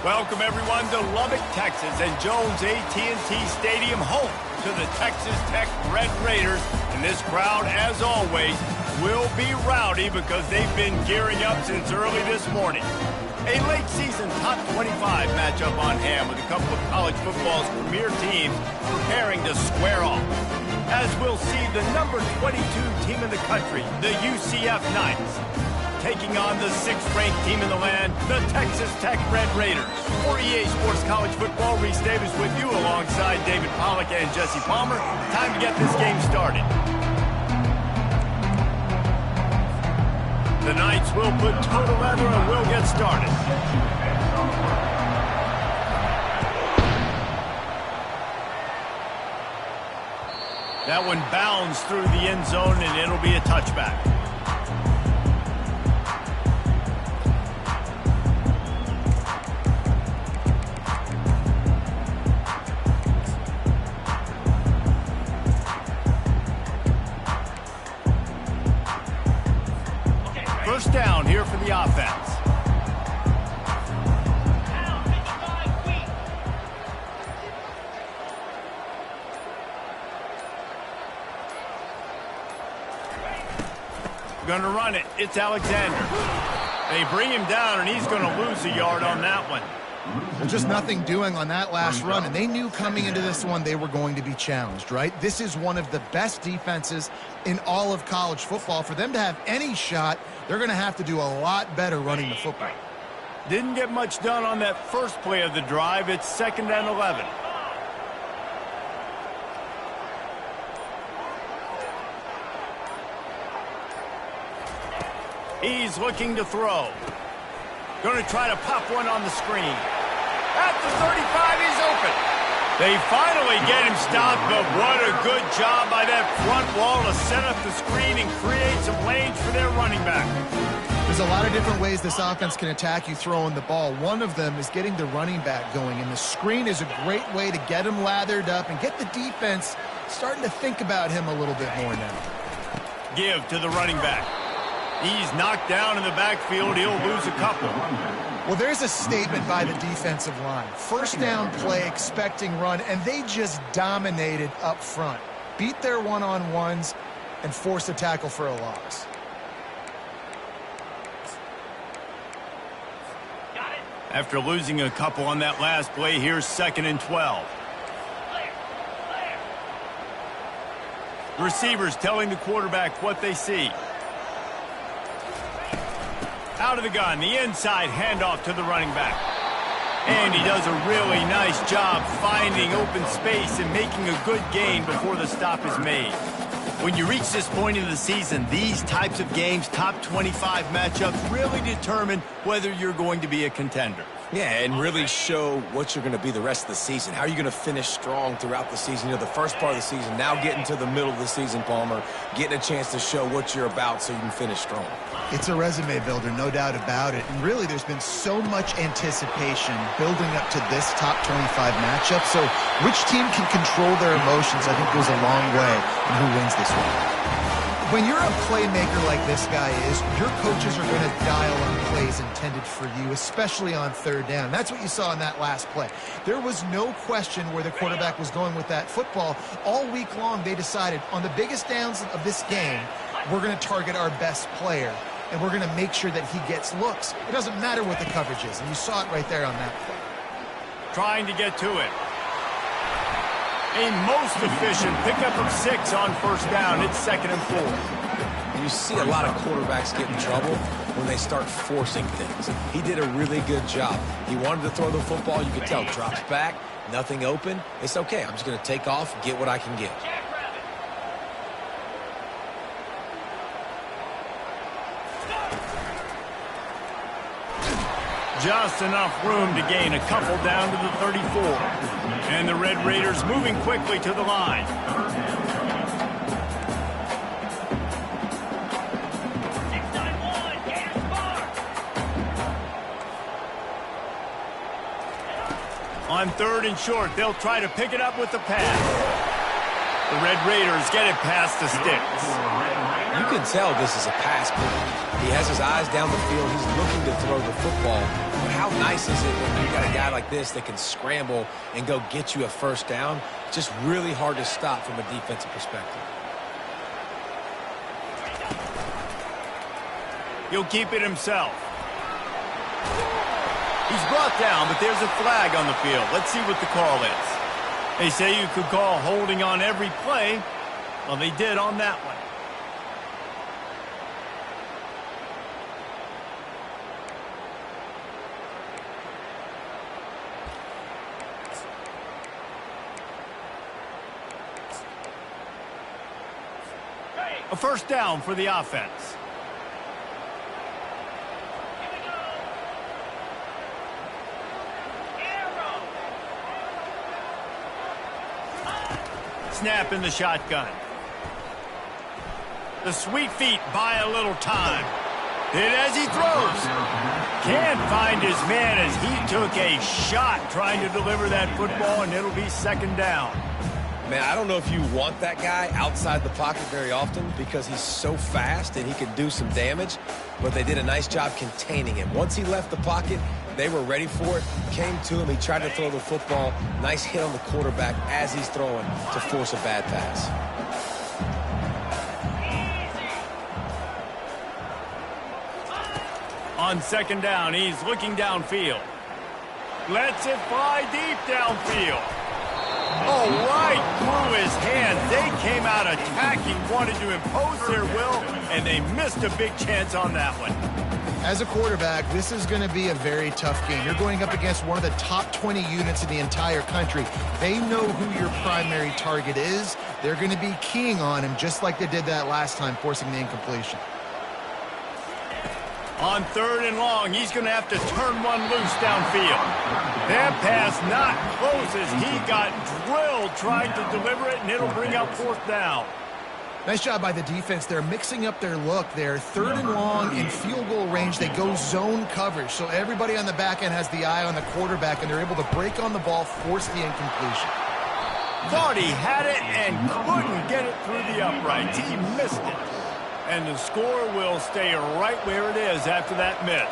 Welcome, everyone, to Lubbock, Texas, and Jones AT&T Stadium, home to the Texas Tech Red Raiders. And this crowd, as always, will be rowdy because they've been gearing up since early this morning. A late-season top 25 matchup on hand with a couple of college football's premier teams preparing to square off. As we'll see, the number 22 team in the country, the UCF Knights, taking on the 6th-ranked team in the land, the Texas Tech Red Raiders. For EA Sports College Football, Reese Davis with you alongside David Pollack and Jesse Palmer. Time to get this game started. The Knights will put total leather and we'll get started. That one bounds through the end zone and it'll be a touchback. First down here for the offense. Going to run it. It's Alexander. They bring him down, and he's going to lose a yard on that one. Well, just nothing doing on that last run, and they knew coming into this one they were going to be challenged, right? This is one of the best defenses in all of college football. For them to have any shot, they're going to have to do a lot better running the football. Didn't get much done on that first play of the drive. It's 2nd and 11. He's looking to throw. Going to try to pop one on the screen. At the 35, he's open. They finally get him stopped, but what a good job by that front wall to set up the screen and create some lanes for their running back. There's a lot of different ways this offense can attack you throwing the ball. One of them is getting the running back going, and the screen is a great way to get him lathered up and get the defense starting to think about him a little bit more now. Give to the running back. He's knocked down in the backfield. He'll lose a couple. Well, there's a statement by the defensive line. First down play, expecting run, and they just dominated up front. Beat their one-on-ones and force a tackle for a loss. After losing a couple on that last play, here's 2nd and 12. Receivers telling the quarterback what they see. Out of the gun, the inside handoff to the running back. And he does a really nice job finding open space and making a good gain before the stop is made. When you reach this point in the season, these types of games, top 25 matchups, really determine whether you're going to be a contender. Yeah, and really show what you're going to be the rest of the season. How are you going to finish strong throughout the season? You know, the first part of the season, now getting to the middle of the season, Palmer, getting a chance to show what you're about so you can finish strong. It's a resume builder, no doubt about it. And really, there's been so much anticipation building up to this top 25 matchup. So which team can control their emotions, I think, goes a long way in who wins this one. When you're a playmaker like this guy is, your coaches are going to dial up plays intended for you, especially on 3rd down. That's what you saw in that last play. There was no question where the quarterback was going with that football. All week long, they decided on the biggest downs of this game, we're going to target our best player, and we're going to make sure that he gets looks. It doesn't matter what the coverage is, and you saw it right there on that play. Trying to get to it. A most efficient pickup of 6 on 1st down. It's 2nd and 4. And you see a lot of quarterbacks get in trouble when they start forcing things. He did a really good job. He wanted to throw the football. You could tell, drops back, nothing open. It's okay. I'm just going to take off, get what I can get. Just enough room to gain a couple down to the 34. And the Red Raiders moving quickly to the line. On 3rd and short, they'll try to pick it up with the pass. The Red Raiders get it past the sticks. You can tell this is a pass play. He has his eyes down the field. He's looking to throw the football. But how nice is it when you got a guy like this that can scramble and go get you a first down? Just really hard to stop from a defensive perspective. He'll keep it himself. He's brought down, but there's a flag on the field. Let's see what the call is. They say you could call holding on every play. Well, they did on that one. A first down for the offense. Snap in the shotgun. The sweet feet buy a little time. Hit as he throws. Can't find his man as he took a shot trying to deliver that football, and it'll be second down. Man, I don't know if you want that guy outside the pocket very often because he's so fast and he can do some damage, but they did a nice job containing him. Once he left the pocket, they were ready for it, came to him, he tried to throw the football. Nice hit on the quarterback as he's throwing to force a bad pass. On second down, he's looking downfield. Lets it fly deep downfield. Oh, right through his hands. They came out attacking, wanted to impose their will, and they missed a big chance on that one. As a quarterback, this is going to be a very tough game. You're going up against one of the top 20 units in the entire country. They know who your primary target is. They're going to be keying on him just like they did that last time, forcing the incompletion. On third and long, he's going to have to turn one loose downfield. That pass not close as he got drilled trying to deliver it, and it'll bring up fourth down. Nice job by the defense. They're mixing up their look there. Third and long in field goal range, they go zone coverage. So everybody on the back end has the eye on the quarterback, and they're able to break on the ball, force the incompletion. Thought he had it and couldn't get it through the uprights. He missed it. And the score will stay right where it is after that miss.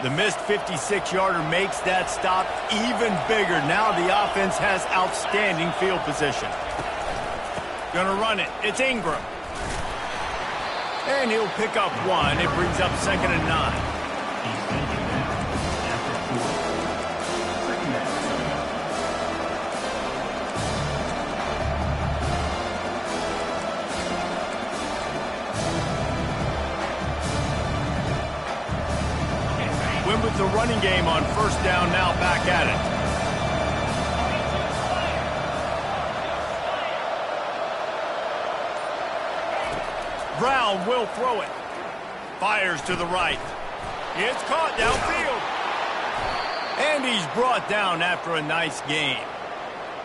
The missed 56-yarder makes that stop even bigger. Now the offense has outstanding field position. Gonna run it. It's Ingram. And he'll pick up one. It brings up second and 9. Win with the running game on first down, now back at it. Brown will throw it. Fires to the right. It's caught downfield. And he's brought down after a nice gain.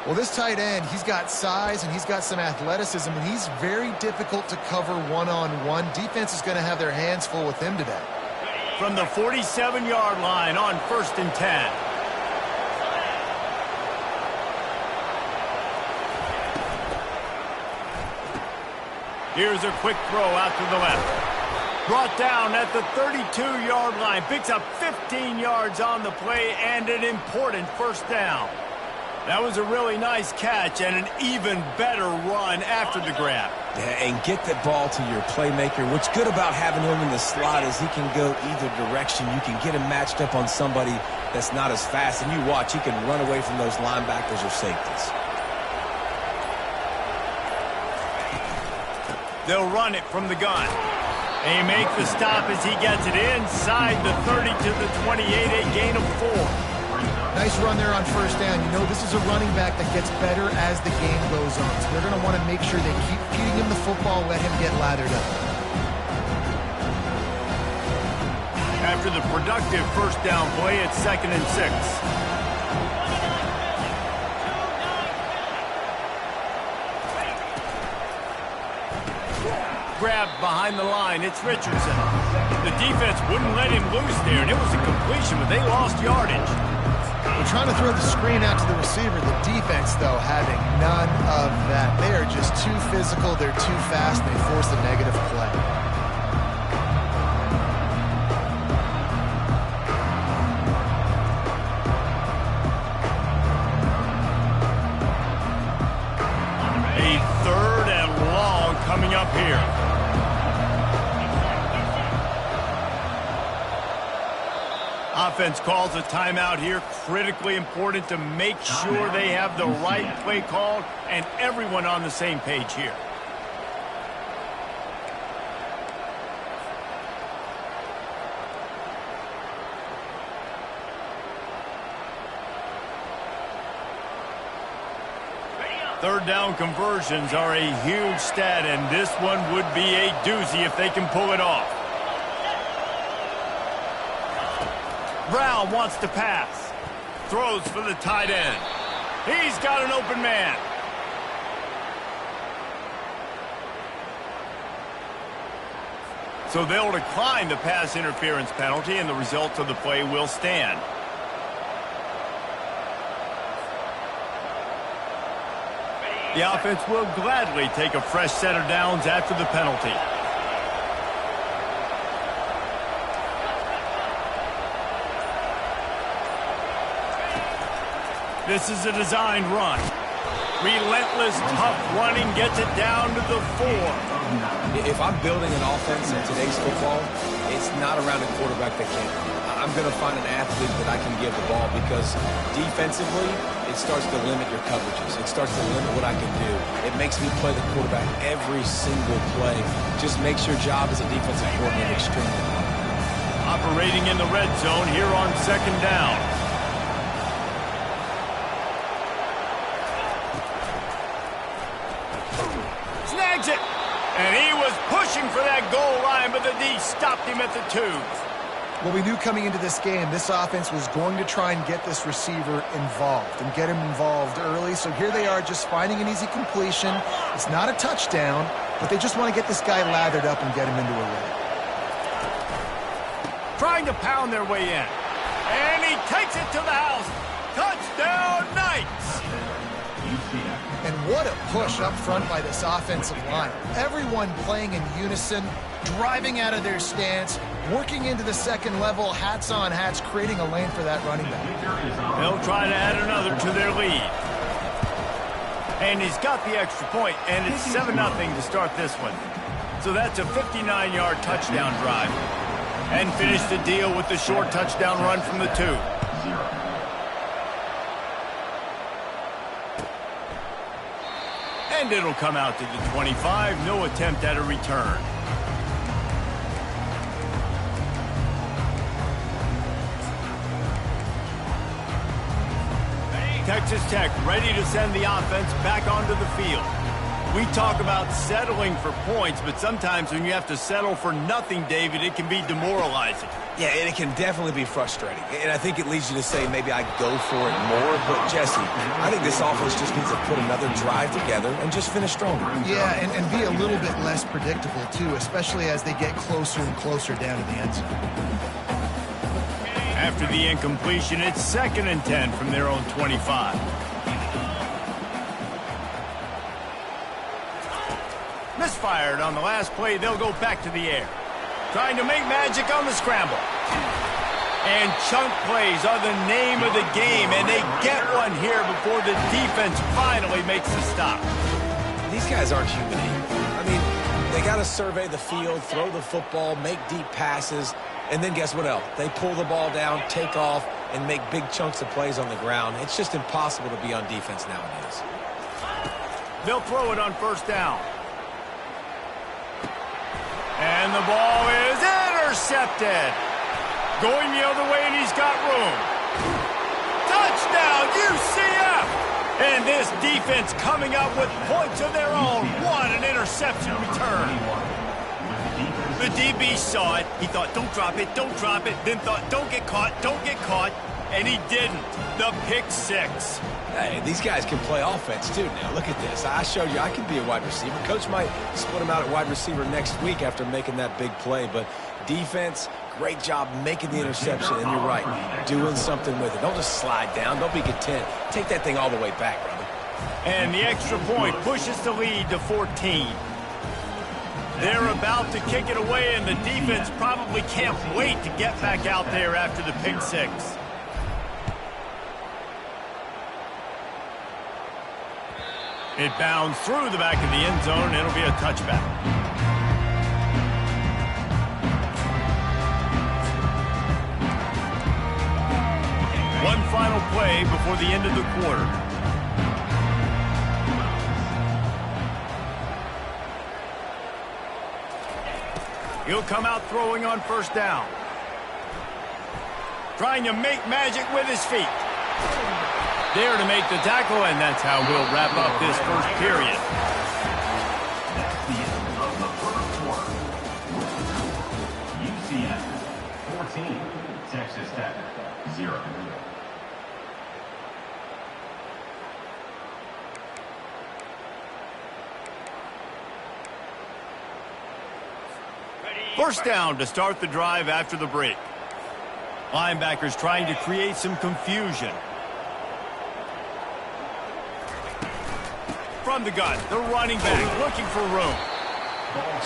Well, this tight end, he's got size and he's got some athleticism, and he's very difficult to cover one-on-one. Defense is going to have their hands full with him today. From the 47-yard line on first and 10. Here's a quick throw out to the left. Brought down at the 32-yard line. Picks up 15 yards on the play and an important first down. That was a really nice catch and an even better run after the grab. Yeah, and get the ball to your playmaker. What's good about having him in the slot is he can go either direction. You can get him matched up on somebody that's not as fast. And you watch, he can run away from those linebackers or safeties. They'll run it from the gun. They make the stop as he gets it inside the 30 to the 28, a gain of 4. Nice run there on first down. You know, this is a running back that gets better as the game goes on. So they're going to want to make sure they keep feeding him the football, let him get lathered up. After the productive first down play, it's second and 6. grab behind the line. It's Richardson. The defense wouldn't let him loose there, and it was a completion, but they lost yardage. They're trying to throw the screen out to the receiver. The defense, though, having none of that. They are just too physical. They're too fast. They force a negative play. A 3rd and long coming up here. Offense calls a timeout here. Critically important to make sure they have the right play called and everyone on the same page here. Third down conversions are a huge stat, and this one would be a doozy if they can pull it off. Brown wants to pass. Throws for the tight end. He's got an open man. So they'll decline the pass interference penalty, and the results of the play will stand. The offense will gladly take a fresh set of downs after the penalty. This is a designed run. Relentless, tough running gets it down to the 4. If I'm building an offense in today's football, it's not around a quarterback that can. I'm going to find an athlete that I can give the ball, because defensively, it starts to limit your coverages. It starts to limit what I can do. It makes me play the quarterback every single play. Just makes your job as a defensive coordinator extremely hard. Operating in the red zone here on 2nd down. Snags it! And he was pushing for that goal line, but the D stopped him at the 2. Well, we knew coming into this game, this offense was going to try and get this receiver involved and get him involved early. So here they are, just finding an easy completion. It's not a touchdown, but they just want to get this guy lathered up and get him into a rhythm. Trying to pound their way in. And he takes it to the house. Touchdown, Knights! And what a push up front by this offensive line. Everyone playing in unison, driving out of their stance, working into the second level, hats on hats, creating a lane for that running back. They'll try to add another to their lead. And he's got the extra point, and it's 7-0 to start this one. So that's a 59-yard touchdown drive. And finish the deal with the short touchdown run from the 2. And it'll come out to the 25. No attempt at a return. Texas Tech ready to send the offense back onto the field. We talk about settling for points, but sometimes when you have to settle for nothing, David, it can be demoralizing. Yeah, and it can definitely be frustrating. And I think it leads you to say maybe I go for it more. But, Jesse, I think this offense just needs to put another drive together and just finish stronger. Yeah, and be a little bit less predictable, too, especially as they get closer and closer down to the end zone. After the incompletion, it's 2nd and 10 from their own 25. Misfired on the last play. They'll go back to the air. Trying to make magic on the scramble. And chunk plays are the name of the game, and they get one here before the defense finally makes the stop. These guys aren't human either. I mean, they got to survey the field, throw the football, make deep passes, and then guess what else? They pull the ball down, take off, and make big chunks of plays on the ground. It's just impossible to be on defense nowadays. They'll throw it on 1st down. And the ball is intercepted. Going the other way, and he's got room. Touchdown, UCF! And this defense coming up with points of their own. What an interception return. The DB saw it. He thought, don't drop it, don't drop it. Then thought, don't get caught, and he didn't. The pick 6. Hey, these guys can play offense, too, now. Look at this. I showed you I can be a wide receiver. Coach might split him out at wide receiver next week after making that big play. But defense, great job making the interception. And you're right, doing something with it. Don't just slide down. Don't be content. Take that thing all the way back, brother. And the extra point pushes the lead to 14. They're about to kick it away, and the defense probably can't wait to get back out there after the pick six. It bounds through the back of the end zone. It'll be a touchback. One final play before the end of the quarter. He'll come out throwing on first down. Trying to make magic with his feet. There to make the tackle, and that's how we'll wrap up this first period. That's the end of the first quarter. UCF 14, Texas Tech 0. First down to start the drive after the break. Linebackers trying to create some confusion. From the gun, the running back looking for room.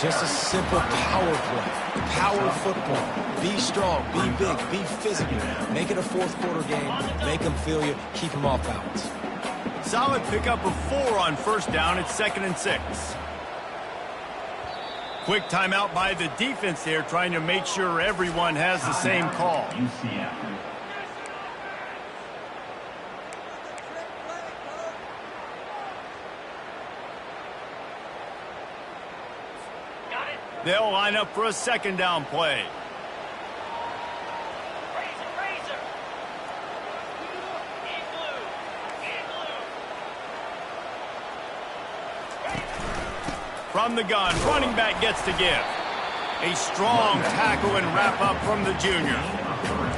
Just a simple power play. Power football. Be strong, be big, be physical. Make it a fourth quarter game. Make them feel you. Keep them off balance. Solid pickup of 4 on first down. It's 2nd and 6. Quick timeout by the defense there, trying to make sure everyone has the same call. UCF. They'll line up for a 2nd down play. From the gun, running back gets to give. A strong tackle and wrap up from the junior.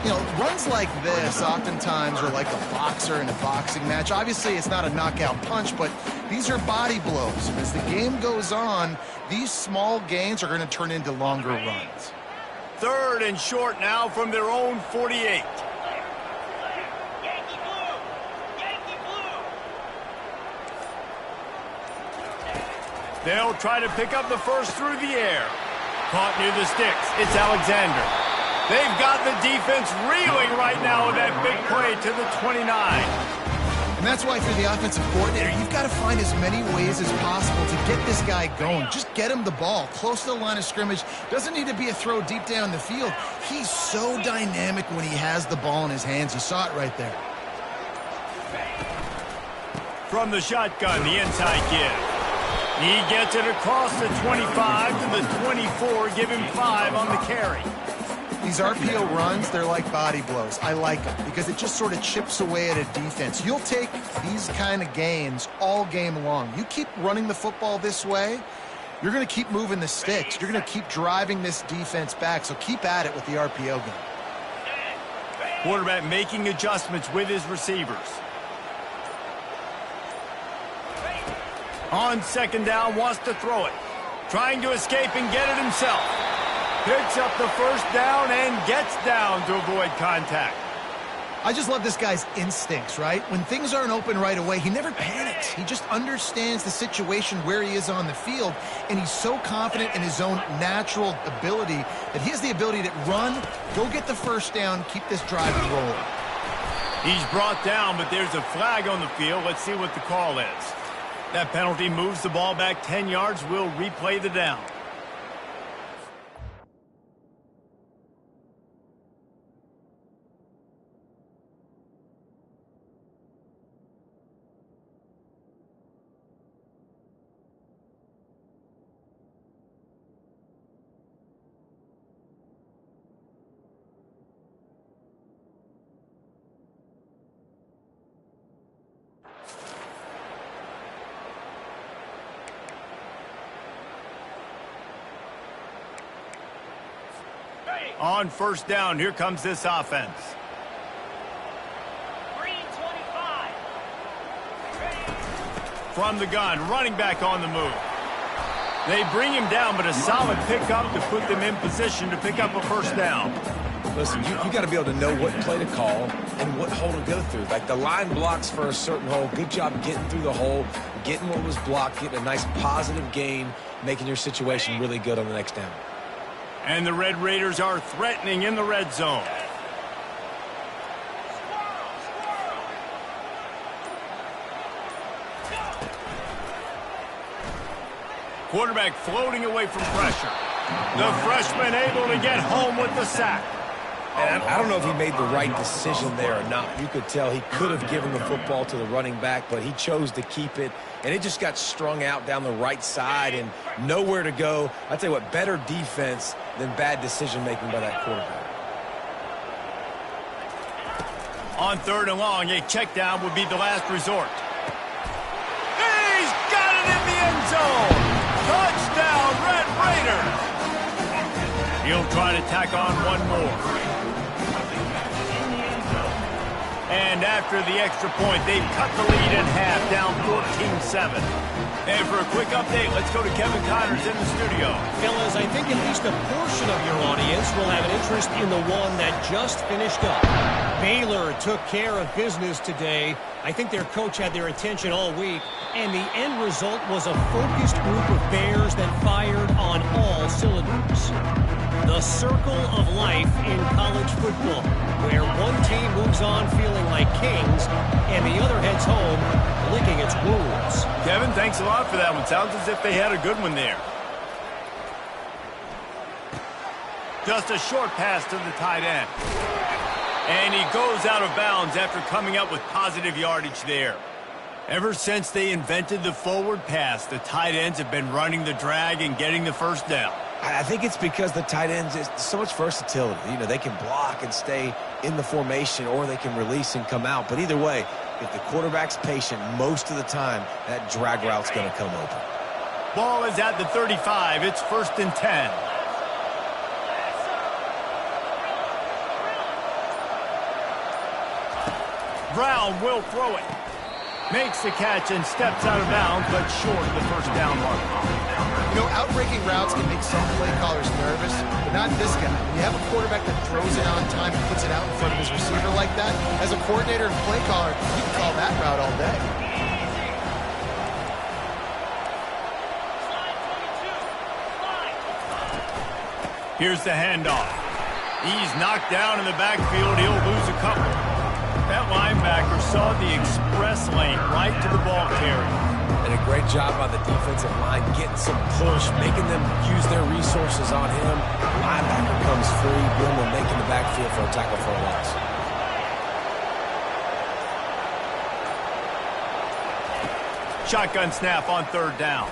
You know, runs like this oftentimes are like a boxer in a boxing match. Obviously, it's not a knockout punch, but these are body blows. And as the game goes on, these small gains are going to turn into longer runs. 3rd and short now from their own 48. They'll try to pick up the first through the air. Caught near the sticks. It's Alexander. They've got the defense reeling right now with that big play to the 29. And that's why, for the offensive coordinator, you've got to find as many ways as possible to get this guy going. Just get him the ball close to the line of scrimmage. Doesn't need to be a throw deep down the field. He's so dynamic when he has the ball in his hands. You saw it right there. From the shotgun, the inside give. He gets it across the 25 to the 24, give him 5 on the carry. These RPO runs, they're like body blows. I like them because it just sort of chips away at a defense. You'll take these kind of gains all game long. You keep running the football this way, you're going to keep moving the sticks. You're going to keep driving this defense back, so keep at it with the RPO game. Quarterback making adjustments with his receivers. On 2nd down, wants to throw it. Trying to escape and get it himself. Picks up the first down and gets down to avoid contact. I just love this guy's instincts, right? When things aren't open right away, he never panics. He just understands the situation where he is on the field, and he's so confident in his own natural ability that he has the ability to run, go get the first down, keep this drive rolling. He's brought down, but there's a flag on the field. Let's see what the call is. That penalty moves the ball back 10 yards. We'll replay the down. On first down, here comes this offense. Green 25. from the gun, running back on the move. They bring him down, but a solid pickup to put them in position to pick up a first down. Listen, you got to be able to know what play to call and what hole to go through. Like the line blocks for a certain hole. Good job getting through the hole, getting what was blocked, getting a nice positive gain, making your situation really good on the next down. And the Red Raiders are threatening in the red zone. Quarterback floating away from pressure. The freshman able to get home with the sack. And I don't know if he made the right decision there or not. You could tell he could have given the football to the running back, but he chose to keep it, and it just got strung out down the right side and nowhere to go. I tell you what, better defense than bad decision-making by that quarterback. On 3rd and long, a check down would be the last resort. He's got it in the end zone! Touchdown, Red Raiders! He'll try to tack on one more. And after the extra point, they've cut the lead in half, down 14-7. And for a quick update, let's go to Kevin Connors in the studio. Fellas, I think at least a portion of your audience will have an interest in the one that just finished up. Baylor took care of business today. I think their coach had their attention all week, and the end result was a focused group of Bears that fired on all cylinders. The circle of life in college football, where one team moves on feeling like kings, and the other heads home licking its wounds. Kevin, thanks a lot for that one. Sounds as if they had a good one there. Just a short pass to the tight end. And he goes out of bounds after coming up with positive yardage there. Ever since they invented the forward pass, the tight ends have been running the drag and getting the first down. I think it's because the tight ends is so much versatility. You know, they can block and stay in the formation, or they can release and come out. But either way, if the quarterback's patient, most of the time, that drag route's going to come open. Ball is at the 35. It's 1st and 10. Brown will throw it. Makes the catch and steps out of bounds, but short of the first down mark. You know, out-breaking routes can make some play callers nervous, but not this guy. When you have a quarterback that throws it on time and puts it out in front of his receiver like that, as a coordinator and play caller, you can call that route all day. Here's the handoff. He's knocked down in the backfield. He'll lose a couple. That linebacker saw the express lane right to the ball carrier. And a great job by the defensive line, getting some push, making them use their resources on him. Linebacker comes free, Billman making the backfield for a tackle for a loss. Shotgun snap on 3rd down.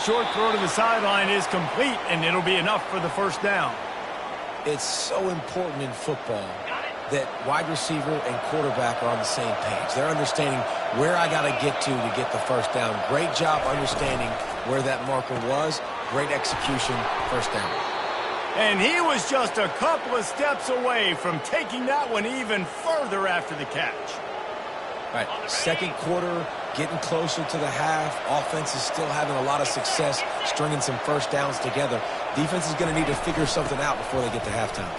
Short throw to the sideline is complete, and it'll be enough for the first down. It's so important in football that wide receiver and quarterback are on the same page. They're understanding where I got to get the first down. Great job understanding where that marker was. Great execution, first down. And he was just a couple of steps away from taking that one even further after the catch. All right, second quarter, getting closer to the half. Offense is still having a lot of success stringing some first downs together. Defense is going to need to figure something out before they get to halftime.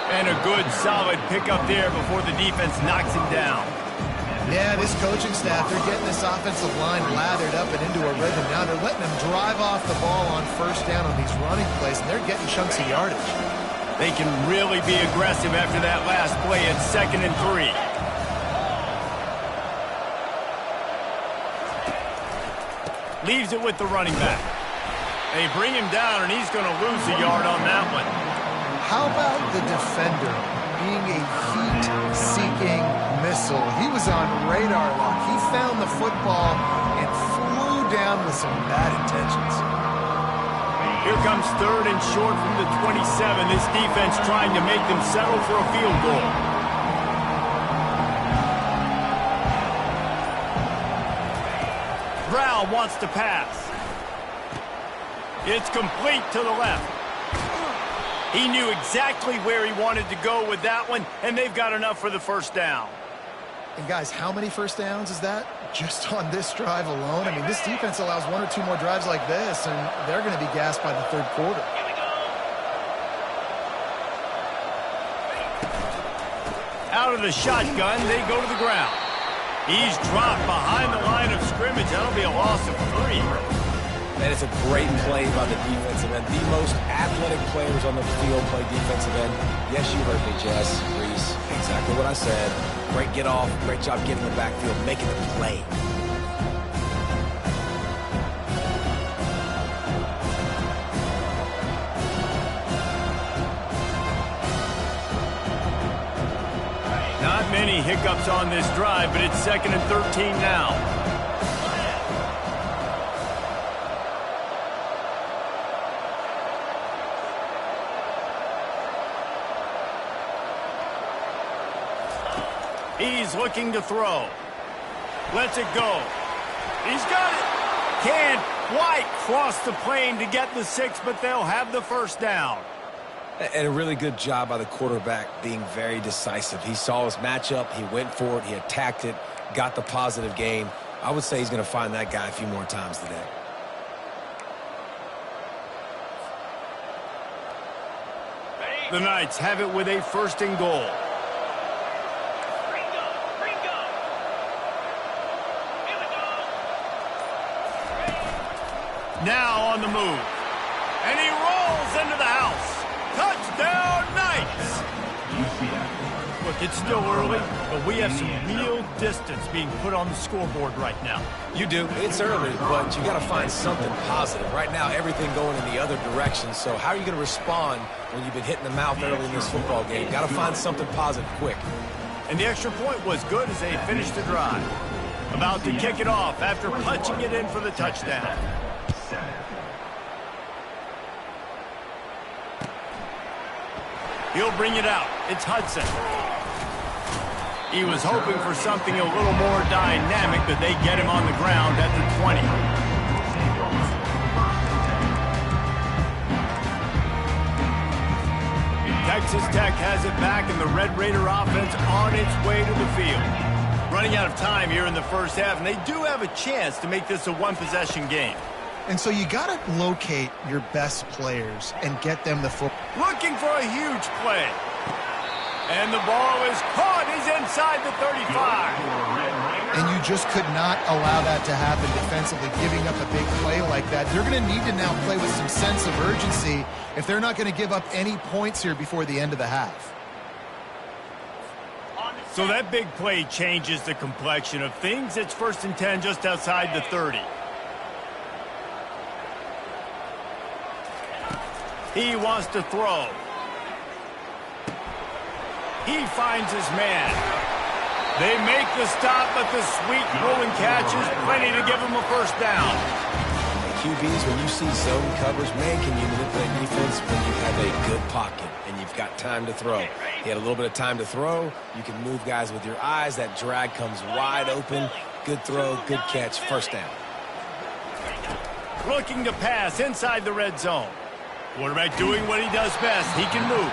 And a good, solid pickup there before the defense knocks him down. Yeah, this coaching staff, they're getting this offensive line lathered up and into a rhythm. Now they're letting them drive off the ball on first down on these running plays, and they're getting chunks of yardage. They can really be aggressive after that last play at 2nd and 3. Leaves it with the running back. They bring him down, and he's going to lose a yard on that one. How about the defender being a heat-seeking missile? He was on radar lock. He found the football and flew down with some bad intentions. Here comes 3rd and short from the 27. This defense trying to make them settle for a field goal. Brown wants to pass. It's complete to the left. He knew exactly where he wanted to go with that one, and they've got enough for the first down. And guys, how many first downs is that? Just on this drive alone? I mean, this defense allows 1 or 2 more drives like this, and they're going to be gassed by the third quarter. Out of the shotgun, they go to the ground. He's dropped behind the line of scrimmage. That'll be a loss of 3. And it's a great play by the defensive end. The most athletic players on the field play defensive end. Yes, you heard me, Jess, Reese. Exactly what I said. Great get off. Great job getting in the backfield, making the play. Not many hiccups on this drive, but it's 2nd and 13 now. He's looking to throw. Lets it go. He's got it. Can't quite cross the plane to get the 6, but they'll have the first down. And a really good job by the quarterback being very decisive. He saw his matchup. He went for it. He attacked it. Got the positive gain. I would say he's going to find that guy a few more times today. The Knights have it with a 1st and goal. Now on the move. And he rolls into the house. Touchdown, Knights! Look, it's still early, but we have some real distance being put on the scoreboard right now. You do. It's early, but you got to find something positive. Right now, everything going in the other direction. So how are you going to respond when you've been hit in the mouth early in this football game? Got to find something positive quick. And the extra point was good as they finished the drive. About to kick it off after punching it in for the touchdown. He'll bring it out. It's Hudson. He was hoping for something a little more dynamic, but they get him on the ground at the 20. Texas Tech has it back, and the Red Raider offense on its way to the field. Running out of time here in the first half, and they do have a chance to make this a one-possession game. And so you got to locate your best players and get them the football. Looking for a huge play. And the ball is caught. He's inside the 35. And you just could not allow that to happen defensively, giving up a big play like that. They're going to need to now play with some sense of urgency if they're not going to give up any points here before the end of the half. So that big play changes the complexion of things. It's 1st and 10 just outside the 30. He wants to throw. He finds his man. They make the stop, but the sweet rolling catch is plenty to give him a first down. QBs, when you see zone coverage, man, can you manipulate defense when you have a good pocket and you've got time to throw. He had a little bit of time to throw. You can move guys with your eyes. That drag comes wide open. Good throw, good catch, first down. Looking to pass inside the red zone. Quarterback doing what he does best. He can move.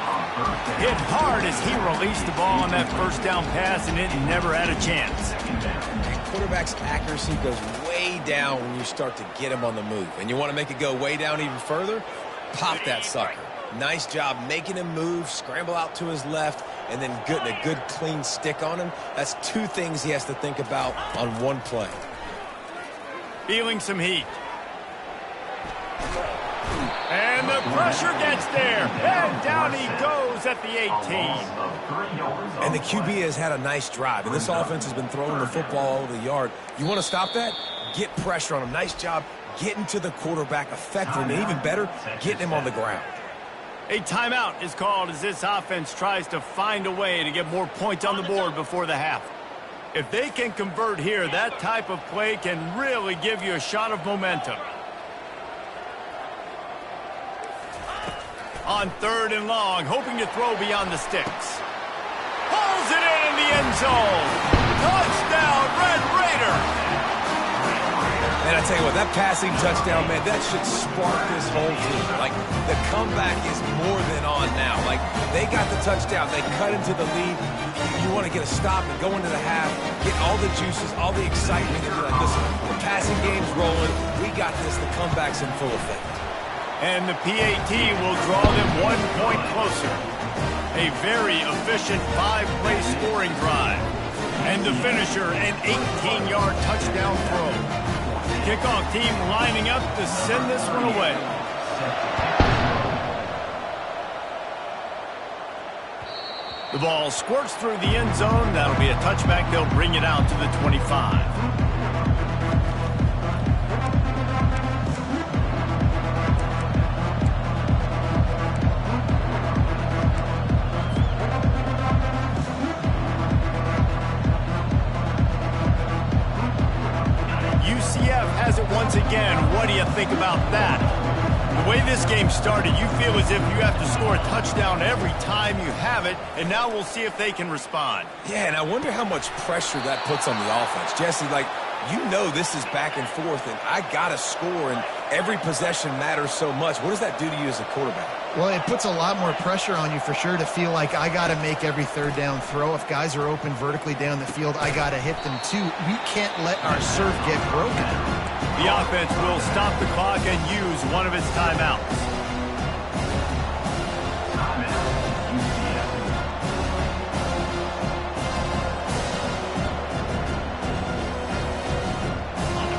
Hit hard as he released the ball on that first down pass, and it never had a chance. And quarterback's accuracy goes way down when you start to get him on the move. And you want to make it go way down even further? Pop that sucker. Nice job making him move, scramble out to his left, and then getting a good clean stick on him. That's 2 things he has to think about on one play. Feeling some heat. And the pressure gets there. And down he goes at the 18. And the QB has had a nice drive. And this offense has been throwing the football over the yard. You want to stop that? Get pressure on him. Nice job getting to the quarterback effectively. And even better, getting him on the ground. A timeout is called as this offense tries to find a way to get more points on the board before the half. If they can convert here, that type of play can really give you a shot of momentum. On 3rd and long, hoping to throw beyond the sticks. Pulls it in the end zone. Touchdown, Red Raider. And I tell you what, that passing touchdown, man, that should spark this whole team. Like, the comeback is more than on now. Like, they got the touchdown. They cut into the lead. You want to get a stop and go into the half, get all the juices, all the excitement, and be like, listen, the passing game's rolling. We got this. The comeback's in full effect. And the PAT will draw them 1 point closer. A very efficient 5-play scoring drive. And the finisher, an 18-yard touchdown throw. Kickoff team lining up to send this one away. The ball squirts through the end zone. That'll be a touchback. They'll bring it out to the 25. Has it once again. What do you think about that? The way this game started, you feel as if you have to score a touchdown every time you have it, and now we'll see if they can respond. Yeah, and I wonder how much pressure that puts on the offense. Jesse, like, you know this is back and forth, and I got to score, and every possession matters so much. What does that do to you as a quarterback? Well, it puts a lot more pressure on you for sure to feel like I got to make every third down throw. If guys are open vertically down the field, I got to hit them too. We can't let our serve get broken. The offense will stop the clock and use one of its timeouts.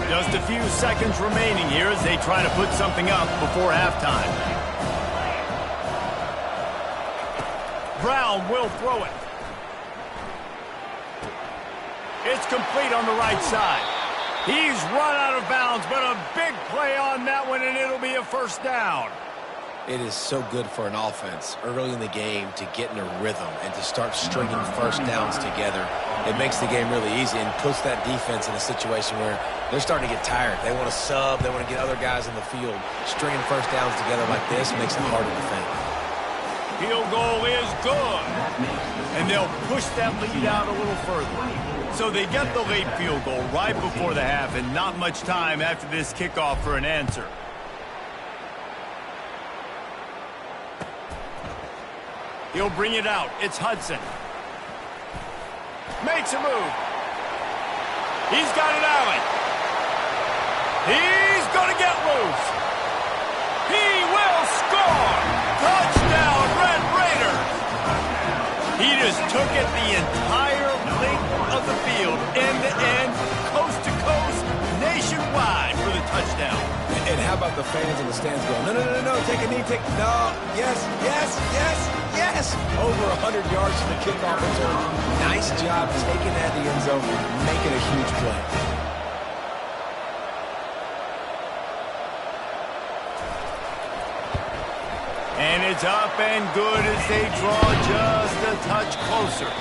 Just a few seconds remaining here as they try to put something up before halftime. Brown will throw it. It's complete on the right side. He's run out of bounds, but a big play on that one, and it'll be a first down. It is so good for an offense early in the game to get in a rhythm and to start stringing first downs together. It makes the game really easy and puts that defense in a situation where they're starting to get tired. They want to sub. They want to get other guys in the field. Stringing first downs together like this makes it hard to defend. Field goal is good. And they'll push that lead out a little further. So they get the late field goal right before the half, and not much time after this kickoff for an answer. He'll bring it out. It's Hudson. Makes a move. He's got it, Allen. He's going to get loose. He will score. Touchdown, Red Raiders. He just took it the entire length of the field, end-to-end, coast-to-coast, nationwide for the touchdown. And how about the fans in the stands going, no, take a knee, no, yes. Over 100 yards to the kickoff return. Nice job taking that to the end zone, making a huge play. And it's up and good as they draw just a touch closer.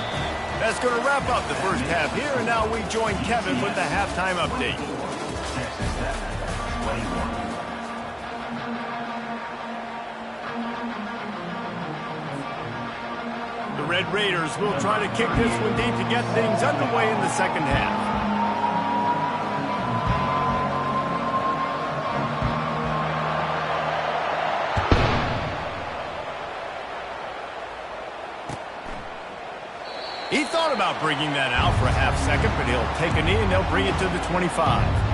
That's going to wrap up the first half here, and now we join Kevin with the halftime update. The Red Raiders will try to kick this one deep to get things underway in the second half. He thought about bringing that out for a half second, but he'll take a knee and they'll bring it to the 25.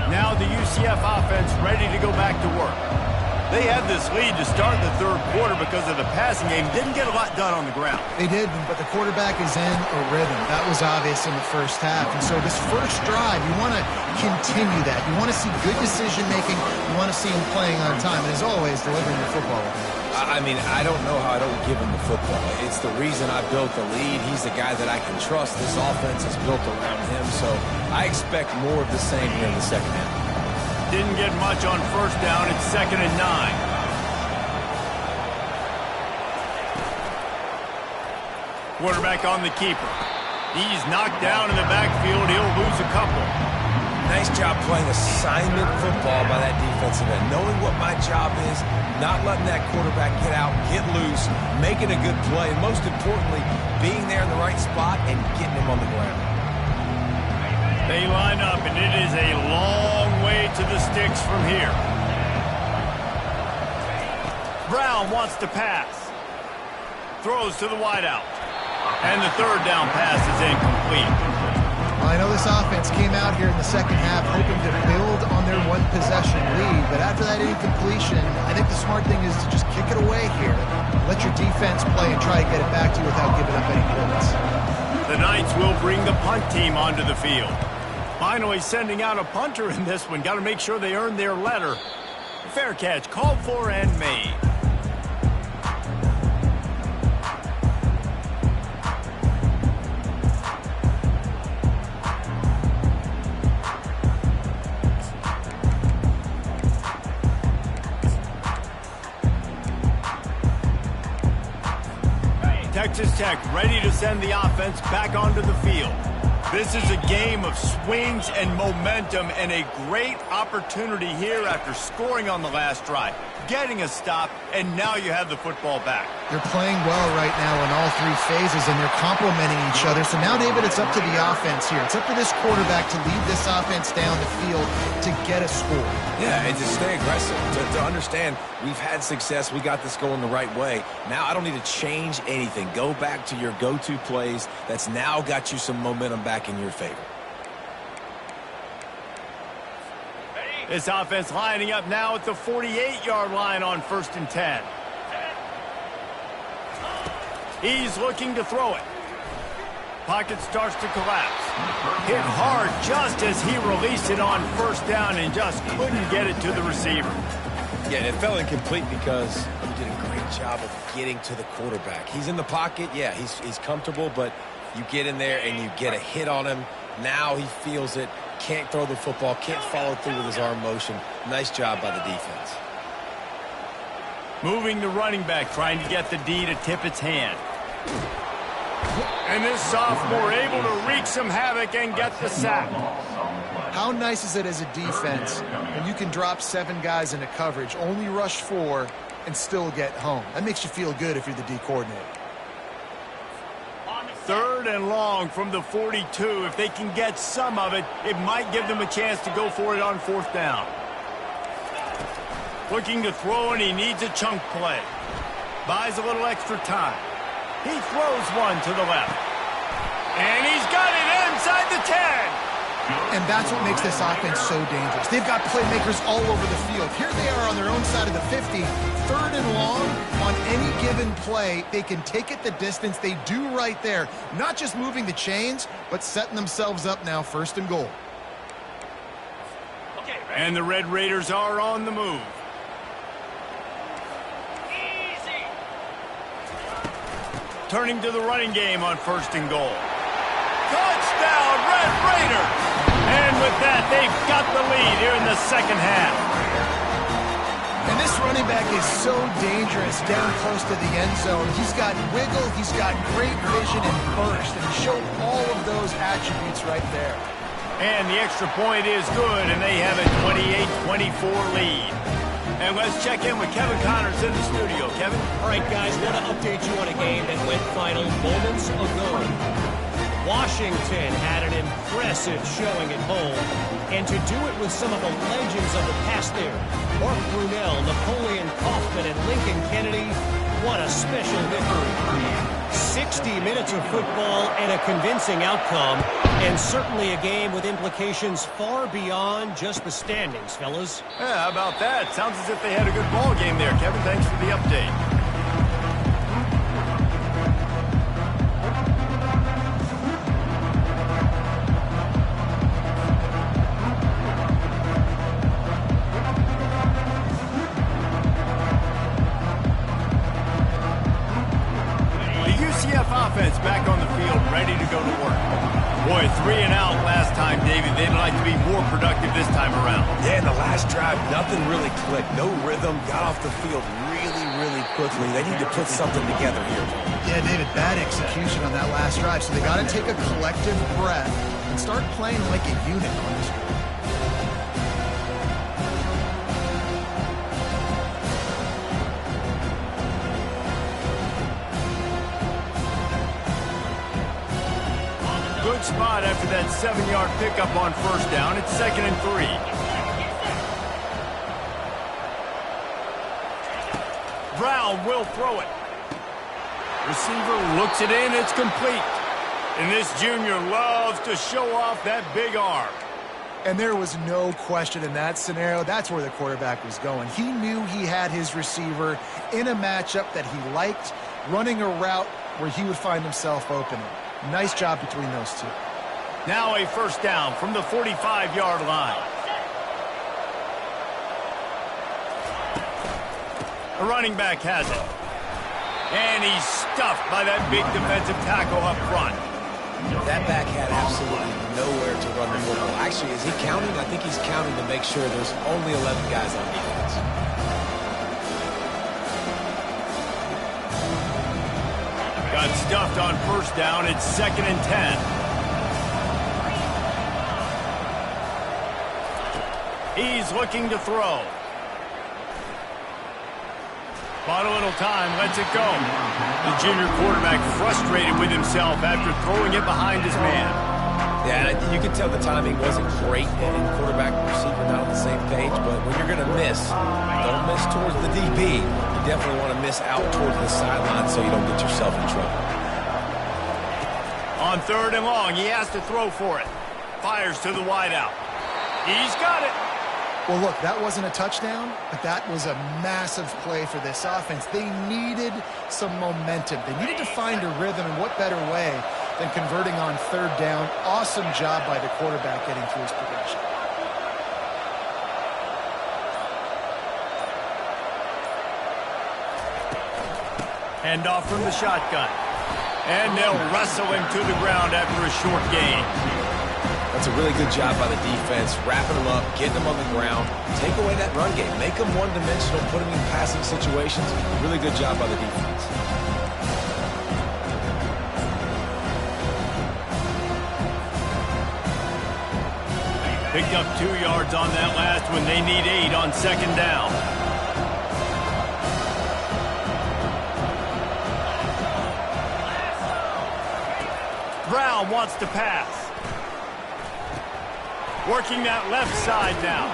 Now the UCF offense ready to go back to work. They had this lead to start the third quarter because of the passing game. Didn't get a lot done on the ground. They did, but the quarterback is in a rhythm. That was obvious in the first half. And so this first drive, you want to continue that. You want to see good decision-making. You want to see him playing on time. And as always, delivering the football. I mean, I don't know how I don't give him the football. It's the reason I built the lead. He's the guy that I can trust. This offense is built around him. So I expect more of the same here in the second half. Didn't get much on first down. It's 2nd and 9. Quarterback on the keeper. He's knocked down in the backfield. He'll lose a couple. Nice job playing assignment football by that defensive end. Knowing what my job is, not letting that quarterback get out, get loose, making a good play, and most importantly, being there in the right spot and getting him on the ground. They line up, and it is a long way to the sticks from here. Brown wants to pass. Throws to the wideout. And the third down pass is incomplete. Well, I know this offense came out here in the second half hoping to build on their one-possession lead, but after that incompletion, I think the smart thing is to just kick it away here. Let your defense play and try to get it back to you without giving up any points. The Knights will bring the punt team onto the field. Finally sending out a punter in this one. Got to make sure they earn their letter. Fair catch, called for and made. Texas Tech ready to send the offense back onto the field. This is a game of swings and momentum and a great opportunity here after scoring on the last drive, getting a stop, and now you have the football back. They're playing well right now in all three phases, and they're complementing each other. So now, David, it's up to the offense here. It's up to this quarterback to lead this offense down the field to get a score. Yeah, and to stay aggressive, to understand we've had success, we got this going the right way. Now I don't need to change anything. Go back to your go-to plays. That's now got you some momentum back in your favor. This offense lining up now at the 48-yard line on 1st and 10. He's looking to throw it. Pocket starts to collapse. Hit hard just as he released it on 1st down and just couldn't get it to the receiver. Yeah, and it fell incomplete because he did a great job of getting to the quarterback. He's in the pocket. Yeah, he's comfortable, but you get in there and you get a hit on him. Now he feels it. Can't throw the football. Can't follow through with his arm motion. Nice job by the defense. Moving the running back, trying to get the D to tip its hand. And this sophomore able to wreak some havoc and get the sack. How nice is it as a defense when you can drop 7 guys into coverage, only rush 4, and still get home? That makes you feel good if you're the D coordinator. 3rd and long from the 42. If they can get some of it, it might give them a chance to go for it on 4th down. Looking to throw, and he needs a chunk play. Buys a little extra time. He throws one to the left. And he's got it inside the 10. And that's what makes this offense so dangerous. They've got playmakers all over the field. Here they are on their own side of the 50. 3rd and long on any given play. They can take it the distance. They do right there. Not just moving the chains, but setting themselves up now 1st and goal. And the Red Raiders are on the move. Turning to the running game on 1st and goal. Touchdown, Red Raiders! And with that, they've got the lead here in the second half. And this running back is so dangerous down close to the end zone. He's got wiggle, he's got great vision and burst, and he showed all of those attributes right there. And the extra point is good, and they have a 28-24 lead. And let's check in with Kevin Connors in the studio. Kevin? All right, guys, want to update you on a game that went final moments ago. Washington had an impressive showing at home, and to do it with some of the legends of the past there, Mark Brunell, Napoleon Kaufman, and Lincoln Kennedy, what a special victory. 60 minutes of football and a convincing outcome, and certainly a game with implications far beyond just the standings, fellas. Yeah, how about that? Sounds as if they had a good ball game there, Kevin. Thanks for the update. Offense back on the field, ready to go to work. Boy, 3 and out last time, David. They'd like to be more productive this time around. Yeah, in the last drive, nothing really clicked. No rhythm. Got off the field really quickly. They need to put something together here. Yeah, David, bad execution on that last drive. So they got to take a collective breath and start playing like a unit on this one. good spot after that 7-yard pickup on first down. It's 2nd and 3. Brown will throw it. Receiver looks it in. It's complete. And this junior loves to show off that big arm. And there was no question in that scenario. That's where the quarterback was going. He knew he had his receiver in a matchup that he liked, running a route where he would find himself open. Nice job between those two. Now a first down from the 45-yard line. The running back has it. And he's stuffed by that big defensive tackle up front. That back had absolutely nowhere to run the football. Actually, is he counting? I think he's counting to make sure there's only 11 guys on defense. Got stuffed on first down. It's 2nd and 10. He's looking to throw. Bought a little time, lets it go. The junior quarterback frustrated with himself after throwing it behind his man. Yeah, and you can tell the timing wasn't great, and quarterback and receiver not on the same page, but when you're going to miss, don't miss towards the DB. You definitely want to miss out towards the sideline so you don't get yourself in trouble. On 3rd and long, he has to throw for it. Fires to the wideout. He's got it. Well, look, that wasn't a touchdown, but that was a massive play for this offense. They needed some momentum. They needed to find a rhythm, and what better way than converting on 3rd down. Awesome job by the quarterback getting through his progression. Handoff from the shotgun. And they'll wrestle him to the ground after a short gain. That's a really good job by the defense, wrapping them up, getting them on the ground. Take away that run game. Make them one-dimensional, put them in passing situations. Really good job by the defense. Picked up 2 yards on that last one. They need 8 on 2nd down. Brown wants to pass. Working that left side now.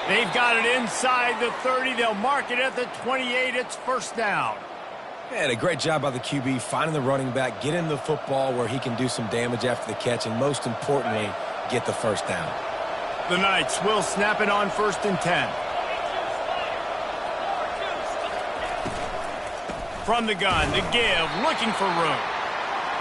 They've got it inside the 30. They'll mark it at the 28. It's first down. And a great job by the QB, finding the running back, getting the football where he can do some damage after the catch, and most importantly, get the first down. The Knights will snap it on 1st and 10. From the gun, the give, looking for room.